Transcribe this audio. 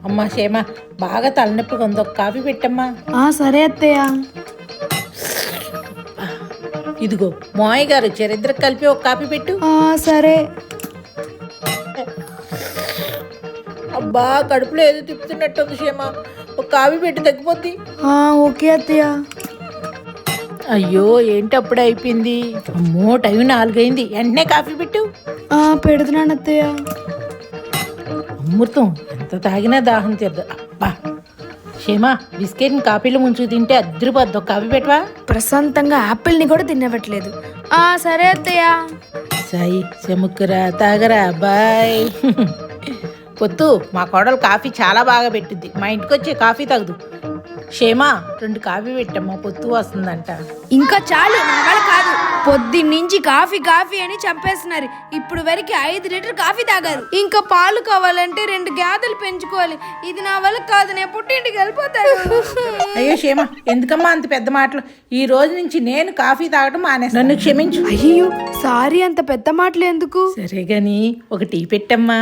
అమ్మా క్షేమ బాగా తలనొప్పిగా ఉంది, ఒక కాఫీ పెట్టమ్మా. సరే అత్తయ్య. ఇదిగో మావయ్య గారు వచ్చారు, ఇద్దరికి కలిపి ఒక కాఫీ పెట్టు. సరే. అబ్బా కడుపులో ఏదో తిప్పుతున్నట్టుంది క్షేమ, ఒక కాఫీ పెట్టి తగ్గిపోద్ది. ఓకే అత్తయ్య. అయ్యో ఏంటి అప్పుడే అయిపోయింది, అమ్మో టైం 4 అయింది, వెంటనే కాఫీ పెట్టు. పెడుతున్నాను అత్తయ్య. అమృతం ఎంత తాగినా దాహం తీరదు. అబ్బా క్షేమ బిస్కెట్ని కాఫీలో ముంచుకు తింటే అద్దరిపోద్ది, ఒక కాఫీ పెట్టవా. ప్రశాంతంగా యాపిల్ని కూడా తినవట్లేదు. సరే అత్తయ్య. సాయి చెముక్కురా తాగరా బాయ్. పొత్తు మా కోడలు కాఫీ చాలా బాగా పెట్టింది, మా ఇంటికి వచ్చే కాఫీ తాగదు. క్షేమ 2 కాఫీ పెట్టమ్మా, పొత్తు వస్తుందంట. ఇంకా చాలు, నా వల్ల కాదు. పొద్దున్నుంచి కాఫీ కాఫీ అని చంపేస్తున్నారు. ఇప్పుడు వరకు 5 లీటర్ కాఫీ తాగారు. ఇంకా పాలు కావాలంటే 2 గేదెలు పెంచుకోవాలి. ఇది నా వల్ల కాదు, నేను పుట్టింటికి వెళ్ళిపోతాను. అయ్యో క్షేమ ఎందుకమ్మా అంత పెద్ద మాటలు, ఈ రోజు నుంచి నేను కాఫీ తాగడం మానేస్తాను, నన్ను క్షమించు. అయ్యో సారీ, అంత పెద్ద మాటలు ఎందుకు? సరే గాని ఒక టీ పెట్టమ్మా.